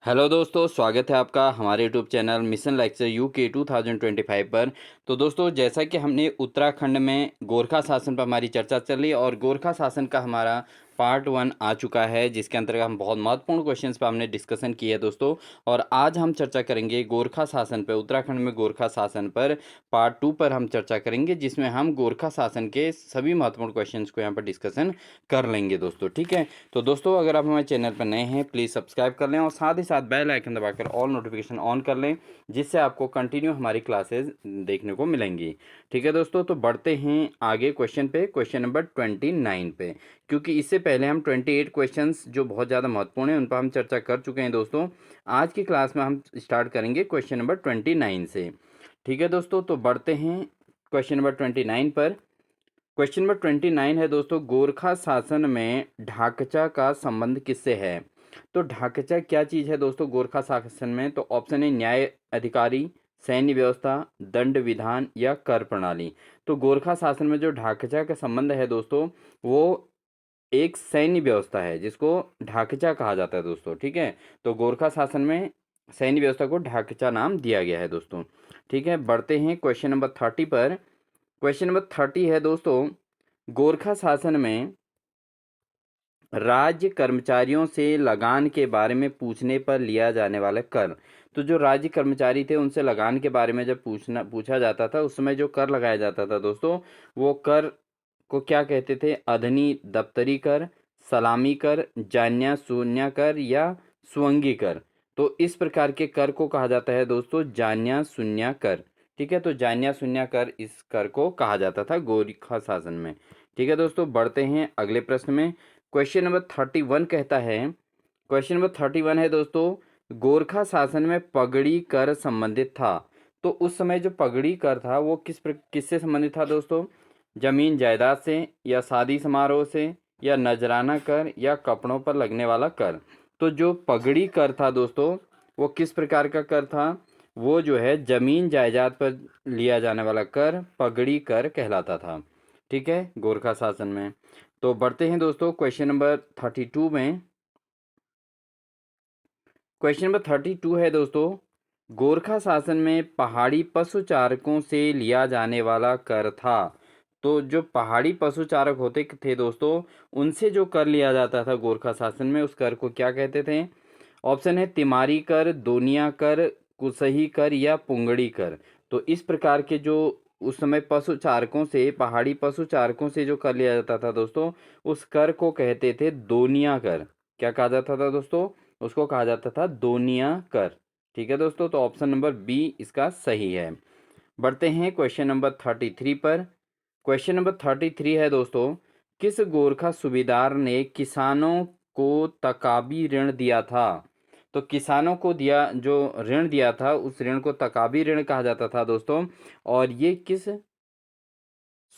Hello दोस्तों, स्वागत है आपका हमारे YouTube channel mission lecture UK 2025 पर। तो दोस्तों, जैसा कि हमने उत्तराखंड में गोरखा शासन पर हमारी चर्चा चल रही है और गोरखा शासन का हमारा पार्ट 1 आ चुका है, जिसके अंतर्गत हम बहुत महत्वपूर्ण क्वेश्चंस पर हमने डिस्कशन किया है दोस्तों। और आज हम चर्चा करेंगे गोरखा शासन पर, उत्तराखंड में गोरखा शासन पर पार्ट 2 पर हम चर्चा करेंगे, जिसमें हम गोरखा शासन के सभी महत्वपूर्ण क्वेश्चंस को यहाँ पर डिस्कशन कर लेंगे दोस्तों। ठीक है, तो दोस्तों अगर आप हमारे चैनल पर नए हैं प्लीज़ सब्सक्राइब कर लें और साथ ही साथ बेल आइकन दबाकर ऑल नोटिफिकेशन ऑन कर लें, जिससे आपको कंटिन्यू हमारी क्लासेस देखने को मिलेंगी। ठीक है दोस्तों, तो बढ़ते हैं आगे क्वेश्चन पे, क्वेश्चन नंबर 29 पे। क्योंकि इससे पहले हम 28 क्वेश्चंस जो बहुत ज़्यादा महत्वपूर्ण हैं उन पर हम चर्चा कर चुके हैं दोस्तों। आज की क्लास में हम स्टार्ट करेंगे क्वेश्चन नंबर 29 से। ठीक है दोस्तों, तो बढ़ते हैं क्वेश्चन नंबर 29 पर। क्वेश्चन नंबर 29 है दोस्तों, गोरखा शासन में ढाकचा का संबंध किससे है? तो ढाकचा क्या चीज़ है दोस्तों गोरखा शासन में? तो ऑप्शन है न्याय अधिकारी, सैन्य व्यवस्था, दंड विधान या कर प्रणाली। तो गोरखा शासन में जो ढाकचा का संबंध है दोस्तों, वो एक सैन्य व्यवस्था है जिसको ढाकचा कहा जाता है दोस्तों। ठीक है, तो गोरखा शासन में सैन्य व्यवस्था को ढाकचा नाम दिया गया है दोस्तों। ठीक है, बढ़ते हैं क्वेश्चन नंबर 30 पर। क्वेश्चन नंबर 30 है दोस्तों, गोरखा शासन में राज्य कर्मचारियों से लगान के बारे में पूछने पर लिया जाने वाला कर। तो जो राज्य कर्मचारी थे उनसे लगान के बारे में जब पूछा जाता था, उस समय जो कर लगाया जाता था दोस्तों, वो कर को क्या कहते थे? अधनी दफ्तरी कर, सलामी कर, जान्या शून्य कर या स्वंगी कर। तो इस प्रकार के कर को कहा जाता है दोस्तों जान्या शून्य कर। ठीक है, तो जान्या शून्य कर इस कर को कहा जाता था गोरखा शासन में। ठीक है दोस्तों, बढ़ते हैं अगले प्रश्न में। क्वेश्चन नंबर 31 कहता है, क्वेश्चन नंबर 31 है दोस्तों, गोरखा शासन में पगड़ी कर संबंधित था। तो उस समय जो पगड़ी कर था वो किससे संबंधित था दोस्तों? जमीन जायदाद से, या शादी समारोह से, या नजराना कर, या कपड़ों पर लगने वाला कर। तो जो पगड़ी कर था दोस्तों, वो किस प्रकार का कर था? वो जो है जमीन जायदाद पर लिया जाने वाला कर पगड़ी कर कहलाता था। ठीक है, गोरखा शासन में। तो बढ़ते हैं दोस्तों क्वेश्चन नंबर 32 में। क्वेश्चन नंबर 32 है दोस्तों, गोरखा शासन में पहाड़ी पशुचारकों से लिया जाने वाला कर था। तो जो पहाड़ी पशुचारक होते थे दोस्तों, उनसे जो कर लिया जाता था गोरखा शासन में, उस कर को क्या कहते थे? ऑप्शन है तिमारी कर, दोनिया कर, कुसही कर या पुंगड़ी कर। तो इस प्रकार के जो उस समय पशुचारकों से, पहाड़ी पशुचारकों से जो कर लिया जाता था दोस्तों, उस कर को कहते थे दोनिया कर। क्या कहा जाता था दोस्तों? उसको कहा जाता था दोनिया कर। ठीक है दोस्तों, तो ऑप्शन नंबर बी इसका सही है। बढ़ते हैं क्वेश्चन नंबर 33 पर। क्वेश्चन नंबर 33 है दोस्तों, किस गोरखा सूबेदार ने किसानों को तकाबी ऋण दिया था? तो किसानों को दिया जो ऋण दिया था, उस ऋण को तकाबी ऋण कहा जाता था दोस्तों। और ये किस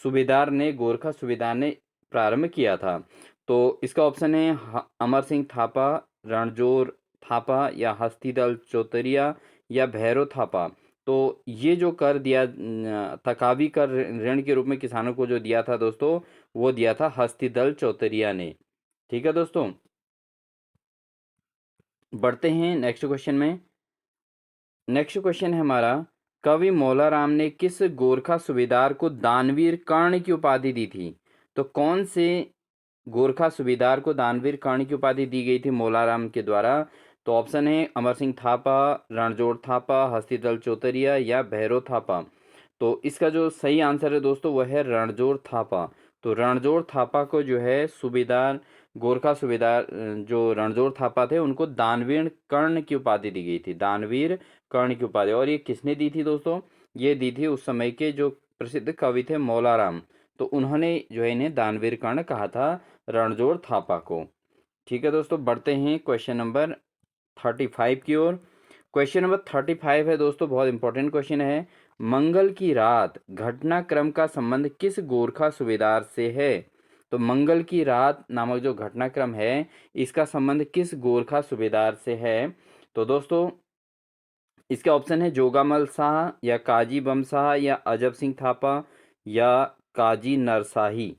सूबेदार ने, गोरखा सूबेदार ने प्रारंभ किया था? तो इसका ऑप्शन है अमर सिंह थापा, रणजोर थापा या हस्तीदल चौतरिया या भैरव थापा। तो ये जो कर दिया तकाबी कर ऋण के रूप में किसानों को जो दिया था दोस्तों, वो दिया था हस्तीदल चौतरिया ने। ठीक है दोस्तों, बढ़ते हैं नेक्स्ट क्वेश्चन में। नेक्स्ट क्वेश्चन है हमारा, कवि मौलाराम ने किस गोरखा सूबेदार को दानवीर कर्ण की उपाधि दी थी? तो कौन से गोरखा सूबेदार को दानवीर कर्ण की उपाधि दी गई थी मौलाराम के द्वारा? तो ऑप्शन है अमर सिंह थापा, रणजोड़ थापा, हस्तीदल चौतरिया या भैरव थापा। तो इसका जो सही आंसर है दोस्तों वह है रणजोड़ थापा। तो रणजोड़ थापा को जो है सूबेदार, गोरखा सूबेदार जो रणजोड़ थापा थे, उनको दानवीर कर्ण की उपाधि दी गई थी, दानवीर कर्ण की उपाधि। और ये किसने दी थी दोस्तों? ये दी थी उस समय के जो प्रसिद्ध कवि थे मौलाराम। तो उन्होंने जो है इन्हें दानवीर कर्ण कहा था, रणजोड़ थापा को। ठीक है दोस्तों, बढ़ते हैं क्वेश्चन नंबर 35 की ओर। क्वेश्चन नंबर 35 है दोस्तों, बहुत इंपॉर्टेंट क्वेश्चन है। मंगल की रात घटनाक्रम का संबंध किस गोरखा सूबेदार से है? तो मंगल की रात नामक जो घटनाक्रम है, इसका संबंध किस गोरखा सूबेदार से है? तो दोस्तों इसके ऑप्शन है जोगामल शाह या काजी बम शाह या अजब सिंह थापा या काजी नरसाही।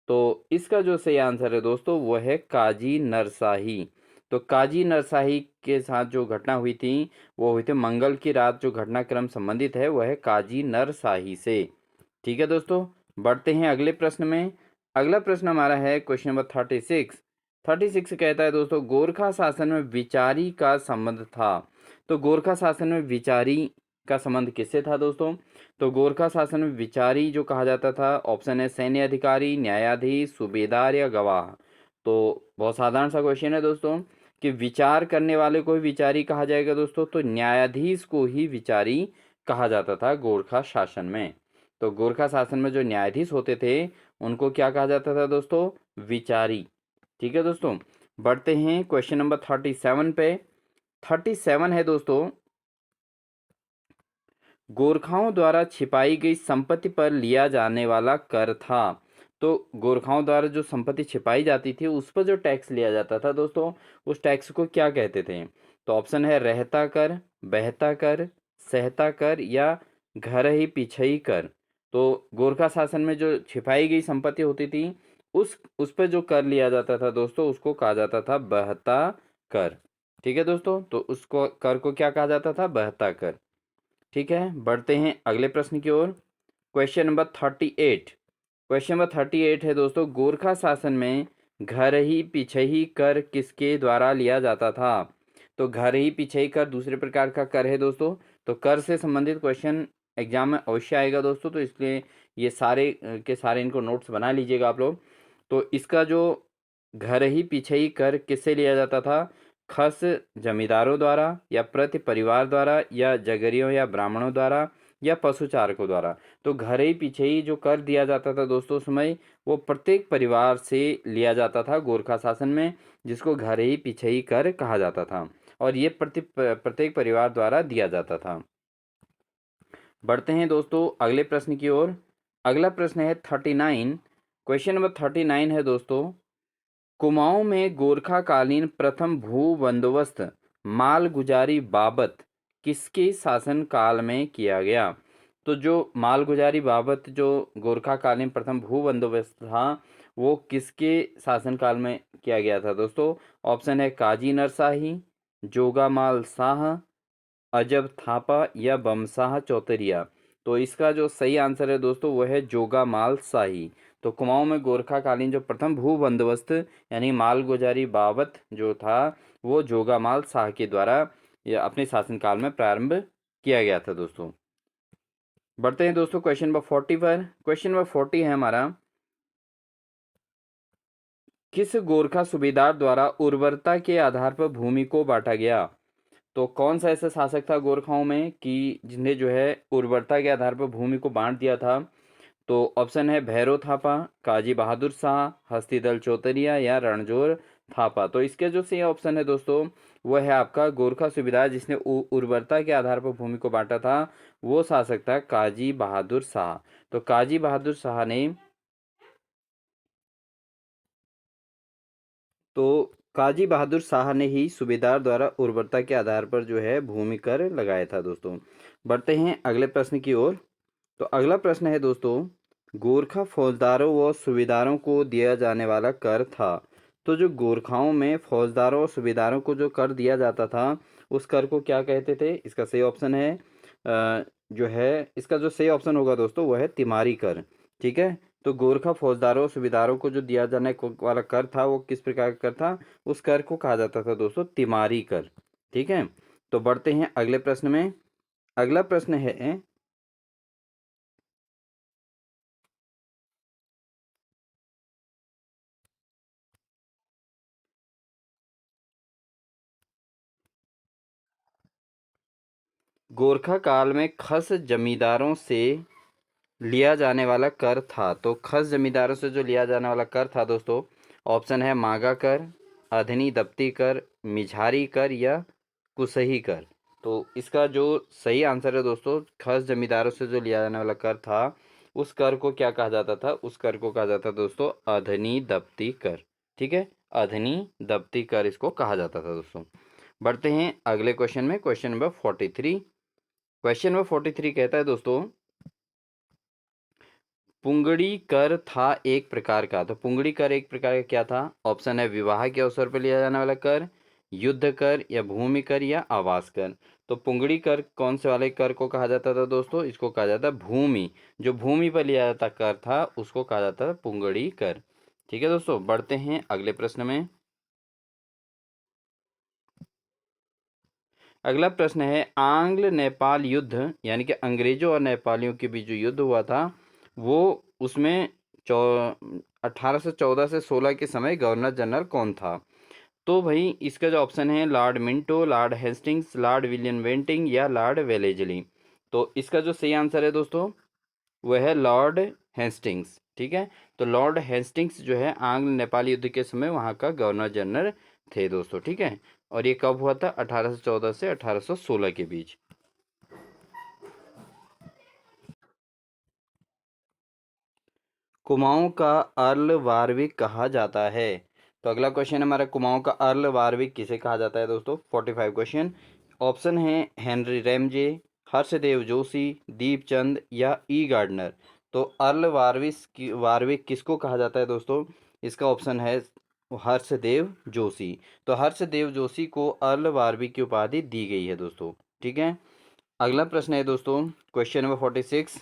तो इसका जो सही आंसर है दोस्तों वो है काजी नरसाही। तो काजी नरसाही के साथ जो घटना हुई थी वो हुई थी मंगल की रात। जो घटनाक्रम संबंधित है वह है काजी नरसाही से। ठीक है दोस्तों, बढ़ते हैं अगले प्रश्न में। अगला प्रश्न हमारा है क्वेश्चन नंबर 36। 36 कहता है दोस्तों, गोरखा शासन में विचारी का संबंध था। तो गोरखा शासन में विचारी का संबंध किससे था दोस्तों? तो गोरखा शासन में विचारी जो कहा जाता था, ऑप्शन है सैन्य अधिकारी, न्यायाधीश, सूबेदार या गवाह। तो बहुत साधारण सा क्वेश्चन है दोस्तों कि विचार करने वाले को ही विचारी कहा जाएगा दोस्तों। तो न्यायाधीश को ही विचारी कहा जाता था गोरखा शासन में। तो गोरखा शासन में जो न्यायाधीश होते थे उनको क्या कहा जाता था दोस्तों? विचारी। ठीक है दोस्तों, बढ़ते हैं क्वेश्चन नंबर 37 पे। 37 है दोस्तों, गोरखाओं द्वारा छिपाई गई संपत्ति पर लिया जाने वाला कर था। तो गोरखाओं द्वारा जो संपत्ति छिपाई जाती थी उस पर जो टैक्स लिया जाता था दोस्तों, उस टैक्स को क्या कहते थे? तो ऑप्शन है रहता कर, बहता कर, सहता कर या घर ही पिछई कर। तो गोरखा शासन में जो छिपाई गई संपत्ति होती थी उस पर जो कर लिया जाता था दोस्तों उसको कहा जाता था बहता कर। ठीक है दोस्तों, तो उसको कर को क्या कहा जाता था? बहता कर। ठीक है, बढ़ते हैं अगले प्रश्न की ओर। Question number 38। क्वेश्चन नंबर 38 है दोस्तों, गोरखा शासन में घर ही पिछही कर किसके द्वारा लिया जाता था? तो घर ही पिछही कर दूसरे प्रकार का कर है दोस्तों। तो कर से संबंधित क्वेश्चन एग्जाम में अवश्य आएगा दोस्तों, तो इसलिए ये सारे के सारे इनको नोट्स बना लीजिएगा आप लोग। तो इसका जो घर ही पिछही कर किससे लिया जाता था? खस जमींदारों द्वारा या प्रति परिवार द्वारा या जगरियों या ब्राह्मणों द्वारा या पशुचारकों द्वारा। तो घर ही पीछे ही जो कर दिया जाता था दोस्तों उस समय, वो प्रत्येक परिवार से लिया जाता था गोरखा शासन में, जिसको घर ही पीछे ही कर कहा जाता था और ये प्रत्येक परिवार द्वारा दिया जाता था। बढ़ते हैं दोस्तों अगले प्रश्न की ओर। अगला प्रश्न है 39। क्वेश्चन नंबर 39 है दोस्तों, कुमाऊं में गोरखाकालीन प्रथम भू बंदोबस्त मालगुजारी बाबत किसके शासन काल में किया गया? तो जो मालगुजारी बाबत जो गोरखाकालीन प्रथम भू बंदोबस्त था वो किसके शासन काल में किया गया था दोस्तों? ऑप्शन है काजी नरसाही, जोगामाल शाह, अजब थापा या बमशाह चौतरिया। तो इसका जो सही आंसर है दोस्तों वह है जोगामाल शाही। तो कुमाऊं में गोरखाकालीन जो प्रथम भू बंदोबस्त यानी मालगुजारी बाबत जो था वो जोगामाल शाह के द्वारा या अपने शासनकाल में प्रारंभ किया गया था दोस्तों। बढ़ते हैं दोस्तों क्वेश्चन नंबर 40 पर। क्वेश्चन नंबर 40 है हमारा, किस गोरखा सूबेदार द्वारा उर्वरता के आधार पर भूमि को बांटा गया? तो कौन सा ऐसा शासक था गोरखाओं में कि जिन्हें जो है उर्वरता के आधार पर भूमि को बांट दिया था? तो ऑप्शन है भैरव थापा, काजी बहादुर शाह, हस्तीदल चौतरिया या रणजोर थापा। तो इसके जो सही ऑप्शन है दोस्तों वह है आपका गोरखा सूबेदार जिसने उर्वरता के आधार पर भूमि को बांटा था, वो शासक था काजी बहादुर शाह। तो काजी बहादुर शाह ने तो काजी बहादुर शाह ने ही सूबेदार द्वारा उर्वरता के आधार पर जो है भूमि कर लगाया था दोस्तों। बढ़ते हैं अगले प्रश्न की ओर। तो अगला प्रश्न है दोस्तों, गोरखा फौजदारों व सूबेदारों को दिया जाने वाला कर था। तो जो गोरखाओं में फौजदारों और सूबेदारों को जो कर दिया जाता था उस कर को क्या कहते थे? इसका सही ऑप्शन है जो है इसका जो सही ऑप्शन होगा दोस्तों वह है तिमारी कर। ठीक है, तो गोरखा फौजदारों और सूबेदारों को जो दिया जाने वाला कर था वो किस प्रकार का कर था? उस कर को कहा जाता था दोस्तों तिमारी कर। ठीक है, तो बढ़ते हैं अगले प्रश्न में। अगला प्रश्न है, गोरखा काल में खस जमींदारों से लिया जाने वाला कर था। तो खस जमींदारों से जो लिया जाने वाला कर था दोस्तों, ऑप्शन है मागा कर, अधनी दप्ती कर, मिझारी कर या कुसही कर। तो इसका जो सही आंसर है दोस्तों, खस जमींदारों से जो लिया जाने वाला कर था उस कर को क्या कहा जाता था? उस कर को कहा जाता था दोस्तों अधनी दप्ती कर। ठीक है, अधनी दप्ती कर इसको कहा जाता था दोस्तों। बढ़ते हैं अगले क्वेश्चन में। Question number 43। क्वेश्चन नंबर 43 कहता है दोस्तों, पुंगड़ी कर था एक प्रकार का। तो पुंगड़ी कर एक प्रकार का क्या था? ऑप्शन है विवाह के अवसर पर लिया जाने वाला कर, युद्ध कर या भूमि कर या आवास कर। तो पुंगड़ी कर कौन से वाले कर को कहा जाता था दोस्तों? इसको कहा जाता है भूमि, जो भूमि पर लिया जाता कर था उसको कहा जाता था पुंगड़ी कर। ठीक है दोस्तों, बढ़ते हैं अगले प्रश्न में। अगला प्रश्न है, आंग्ल नेपाल युद्ध यानी कि अंग्रेजों और नेपालियों के बीच जो युद्ध हुआ था वो उसमें 1814 से 16 के समय गवर्नर जनरल कौन था? तो भाई इसका जो ऑप्शन है, Lord Minto, Lord Hastings, Lord William Bentinck या लॉर्ड वेलेजली। तो इसका जो सही आंसर है दोस्तों वह है लॉर्ड हेस्टिंग्स। ठीक है, तो लॉर्ड हेस्टिंग्स जो है आंग्ल नेपाल युद्ध के समय वहाँ का गवर्नर जनरल थे दोस्तों। ठीक है, और ये कब हुआ था? 1814 से 1816 के बीच। कुमाऊं का अर्ल वारविक कहा जाता है। तो अगला क्वेश्चन हमारा, कुमाऊं का अर्ल वारविक किसे कहा जाता है दोस्तों? 45 क्वेश्चन। ऑप्शन है हेनरी रैमजे, हर्षदेव जोशी, दीपचंद या ई गार्डनर। तो अर्ल वारविक किसको कहा जाता है दोस्तों? इसका ऑप्शन है हर्षदेव जोशी। तो हर्षदेव जोशी को अर्ल वारविक की उपाधि दी गई है दोस्तों। ठीक है, अगला प्रश्न है दोस्तों, क्वेश्चन नंबर 46।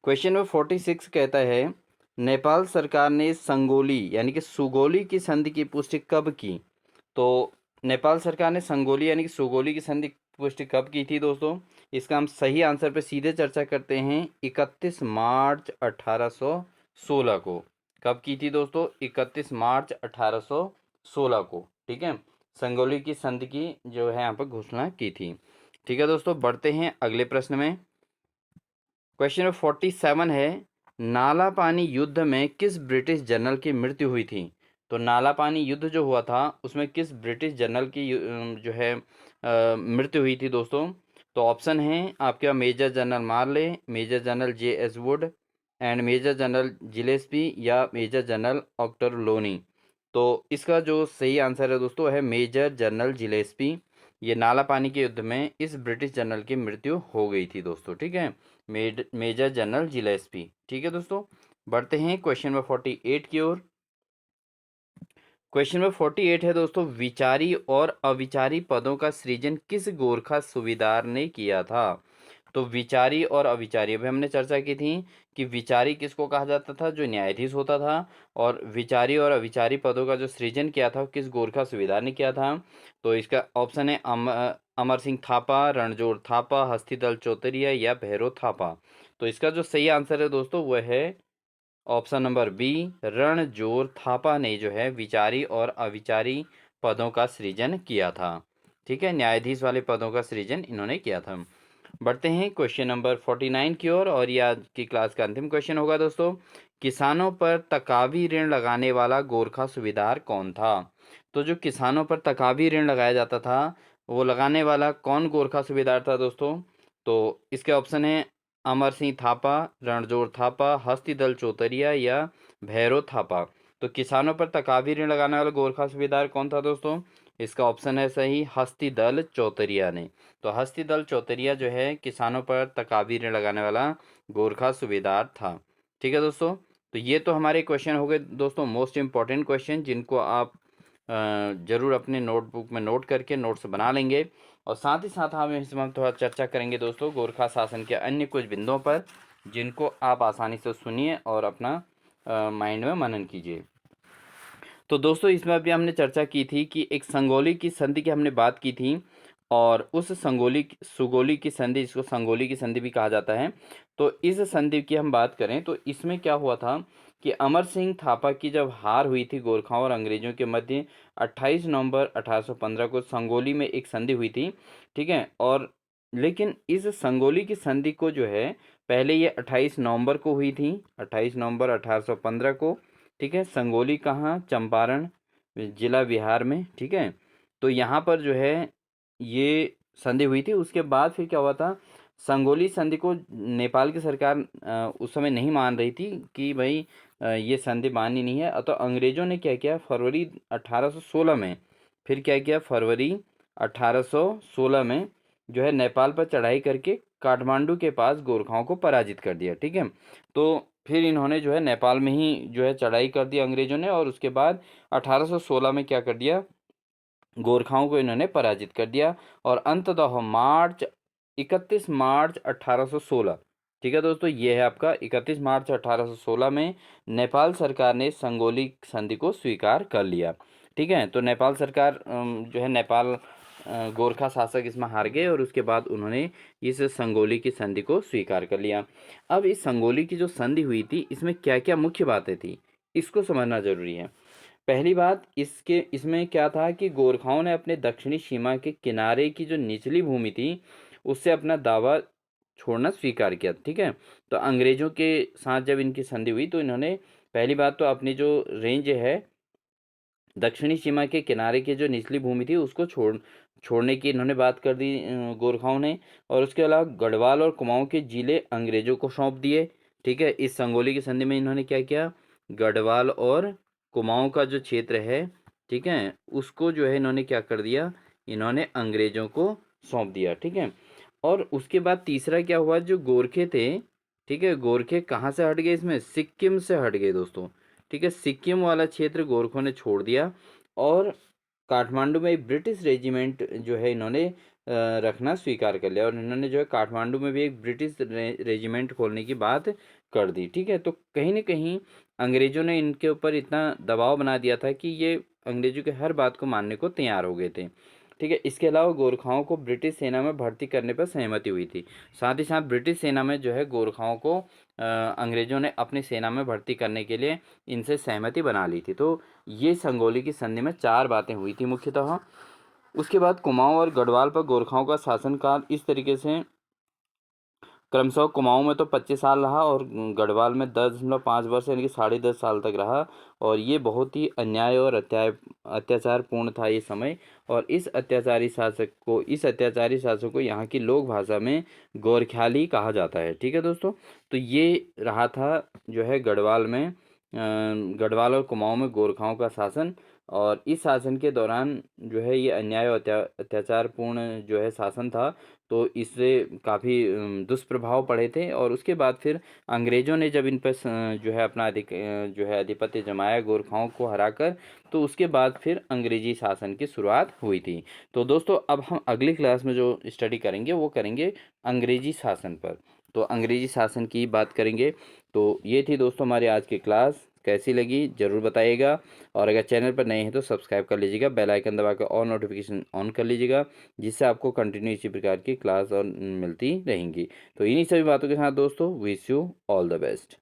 क्वेश्चन नंबर 46 कहता है, नेपाल सरकार ने संगोली यानी कि सुगोली की संधि की पुष्टि कब की? तो नेपाल सरकार ने संगोली यानी कि सुगोली की संधि की पुष्टि कब की थी दोस्तों? इसका हम सही आंसर पे सीधे चर्चा करते हैं। 31 मार्च 1816 को। कब की थी दोस्तों? 31 मार्च 1816 को। ठीक है, संगोली की संधि की जो है यहाँ पर घोषणा की थी। ठीक है दोस्तों, बढ़ते हैं अगले प्रश्न में। क्वेश्चन नंबर 47 है, नाला पानी युद्ध में किस ब्रिटिश जनरल की मृत्यु हुई थी? तो नाला पानी युद्ध जो हुआ था उसमें किस ब्रिटिश जनरल की जो है मृत्यु हुई थी दोस्तों? तो ऑप्शन है आपके Major General Marley, Major General J S Wood and Major General Gillespie या मेजर जनरल ऑक्टर लोनी। तो इसका जो सही आंसर है दोस्तों है मेजर जनरल जिलेस्पी। ये नाला पानी के युद्ध में इस ब्रिटिश जनरल की मृत्यु हो गई थी दोस्तों। ठीक है, मेजर जनरल जिलेस्पी। ठीक है दोस्तों, बढ़ते हैं क्वेश्चन नंबर 48 की ओर। क्वेश्चन नंबर 48 है दोस्तों, विचारी और अविचारी पदों का सृजन किस गोरखा सूबेदार ने किया था? तो विचारी और अविचारी, अभी हमने चर्चा की थी कि विचारी किसको कहा जाता था? जो न्यायाधीश होता था। और विचारी और अविचारी पदों का जो सृजन किया था वो किस गोरखा सूबेदार ने किया था? तो इसका ऑप्शन है अमर सिंह थापा, रणजोर थापा, हस्तीदल चौतरिया या भैरव थापा। तो इसका जो सही आंसर है दोस्तों वह है ऑप्शन नंबर बी, रणजोर थापा ने जो है विचारी और अविचारी पदों का सृजन किया था। ठीक है, न्यायाधीश वाले पदों का सृजन इन्होंने किया था। बढ़ते हैं क्वेश्चन नंबर 49 की ओर, और ये आज की क्लास का अंतिम क्वेश्चन होगा दोस्तों। किसानों पर तकावी ऋण लगाने वाला गोरखा सूबेदार कौन था? तो जो किसानों पर तकावी ऋण लगाया जाता था वो लगाने वाला कौन गोरखा सूबेदार था दोस्तों? तो इसके ऑप्शन है अमर सिंह थापा, रणजोर थापा, हस्तीदल चौतरिया या भैरव थापा। तो किसानों पर तकावी ऋण लगाने वाला गोरखा सूबेदार कौन था दोस्तों? इसका ऑप्शन है सही हस्तीदल चौतरिया ने। तो हस्तीदल चौतरिया जो है किसानों पर तकावी ऋण लगाने वाला गोरखा सूबेदार था। ठीक है दोस्तों, तो ये तो हमारे क्वेश्चन हो गए दोस्तों, मोस्ट इम्पॉर्टेंट क्वेश्चन जिनको आप ज़रूर अपने नोटबुक में नोट करके नोट्स बना लेंगे। और साथ ही साथ हम इसमें हम थोड़ा चर्चा करेंगे दोस्तों गोरखा शासन के अन्य कुछ बिंदुओं पर जिनको आप आसानी से सुनिए और अपना माइंड में मनन कीजिए। तो दोस्तों इसमें अभी हमने चर्चा की थी कि एक संगोली की संधि की हमने बात की थी, और उस सुगोली की संधि, जिसको संगोली की संधि भी कहा जाता है। तो इस संधि की हम बात करें तो इसमें क्या हुआ था कि अमर सिंह थापा की जब हार हुई थी गोरखाओं और अंग्रेजों के मध्य 28 नवंबर 1815 को संगोली में एक संधि हुई थी। ठीक है, और लेकिन इस संगोली की संधि को जो है पहले ये 28 नवंबर को हुई थी, 28 नवंबर 1815 को। ठीक है, संगोली कहाँ? चंपारण जिला बिहार में। ठीक है, तो यहाँ पर जो है ये संधि हुई थी। उसके बाद फिर क्या हुआ था, संगोली संधि को नेपाल की सरकार उस समय नहीं मान रही थी कि भाई ये संधि मान्य नहीं है। तो अंग्रेजों ने क्या किया, फरवरी 1816 में, फिर क्या किया, फरवरी 1816 में जो है नेपाल पर चढ़ाई करके काठमांडू के पास गोरखाओं को पराजित कर दिया। ठीक है, तो फिर इन्होंने जो है नेपाल में ही जो है चढ़ाई कर दी अंग्रेजों ने, और उसके बाद 1816 में क्या कर दिया, गोरखाओं को इन्होंने पराजित कर दिया और अंततः 31 मार्च 1816, ठीक है दोस्तों, ये है आपका 31 मार्च 1816 में नेपाल सरकार ने संगोली संधि को स्वीकार कर लिया। ठीक है, तो नेपाल सरकार जो है नेपाल गोरखा शासक इसमें हार गए और उसके बाद उन्होंने इस संगोली की संधि को स्वीकार कर लिया। अब इस संगोली की जो संधि हुई थी इसमें क्या क्या मुख्य बातें थी इसको समझना जरूरी है। पहली बात इसमें क्या था कि गोरखाओं ने अपने दक्षिणी सीमा के किनारे की जो निचली भूमि थी उससे अपना दावा छोड़ना स्वीकार किया। ठीक है, तो अंग्रेजों के साथ जब इनकी संधि हुई तो इन्होंने पहली बात तो अपनी जो रेंज है दक्षिणी सीमा के किनारे की जो निचली भूमि थी उसको छोड़ने की इन्होंने बात कर दी गोरखाओं ने। और उसके अलावा गढ़वाल और कुमाऊं के जिले अंग्रेजों को सौंप दिए। ठीक है, इस संगोली की संधि में इन्होंने क्या किया, गढ़वाल और कुमाऊं का जो क्षेत्र है, ठीक है, उसको जो है इन्होंने क्या कर दिया, इन्होंने अंग्रेजों को सौंप दिया। ठीक है, और उसके बाद तीसरा क्या हुआ, जो गोरखे थे, ठीक है, गोरखे कहाँ से हट गए, इसमें सिक्किम से हट गए दोस्तों। ठीक है, सिक्किम वाला क्षेत्र गोरखों ने छोड़ दिया और काठमांडू में एक ब्रिटिश रेजिमेंट जो है इन्होंने रखना स्वीकार कर लिया और इन्होंने जो है काठमांडू में भी एक ब्रिटिश रेजिमेंट खोलने की बात कर दी। ठीक है, तो कहीं ना कहीं अंग्रेजों ने इनके ऊपर इतना दबाव बना दिया था कि ये अंग्रेजों के हर बात को मानने को तैयार हो गए थे। ठीक है, इसके अलावा गोरखाओं को ब्रिटिश सेना में भर्ती करने पर सहमति हुई थी। साथ ही साथ ब्रिटिश सेना में जो है गोरखाओं को अंग्रेजों ने अपनी सेना में भर्ती करने के लिए इनसे सहमति बना ली थी। तो ये संगोली की संधि में चार बातें हुई थी मुख्यतः। उसके बाद कुमाऊं और गढ़वाल पर गोरखाओं का शासनकाल इस तरीके से क्रमशः कुमाऊं में तो 25 साल रहा और गढ़वाल में 10.5 वर्ष यानी कि 10.5 साल तक रहा। और ये बहुत ही अन्याय और अत्याचारपूर्ण था ये समय। और इस अत्याचारी शासक को यहाँ की लोक भाषा में गोरख्याली कहा जाता है। ठीक है दोस्तों, तो ये रहा था जो है गढ़वाल और कुमाऊं में गोरखाओं का शासन। और इस शासन के दौरान जो है ये अन्याय और अत्याचारपूर्ण जो है शासन था, तो इससे काफ़ी दुष्प्रभाव पड़े थे। और उसके बाद फिर अंग्रेज़ों ने जब इन पर जो है अपना जो है आधिपत्य जमाया गोरखाओं को हराकर, तो उसके बाद फिर अंग्रेजी शासन की शुरुआत हुई थी। तो दोस्तों अब हम अगली क्लास में जो स्टडी करेंगे वो करेंगे अंग्रेजी शासन पर, तो अंग्रेजी शासन की बात करेंगे। तो ये थी दोस्तों हमारी आज की क्लास, कैसी लगी ज़रूर बताइएगा। और अगर चैनल पर नए हैं तो सब्सक्राइब कर लीजिएगा, बेल आइकन दबा कर और नोटिफिकेशन ऑन कर लीजिएगा, जिससे आपको कंटिन्यू इसी प्रकार की क्लास और मिलती रहेंगी। तो इन्हीं सभी बातों के साथ दोस्तों wish you all the best.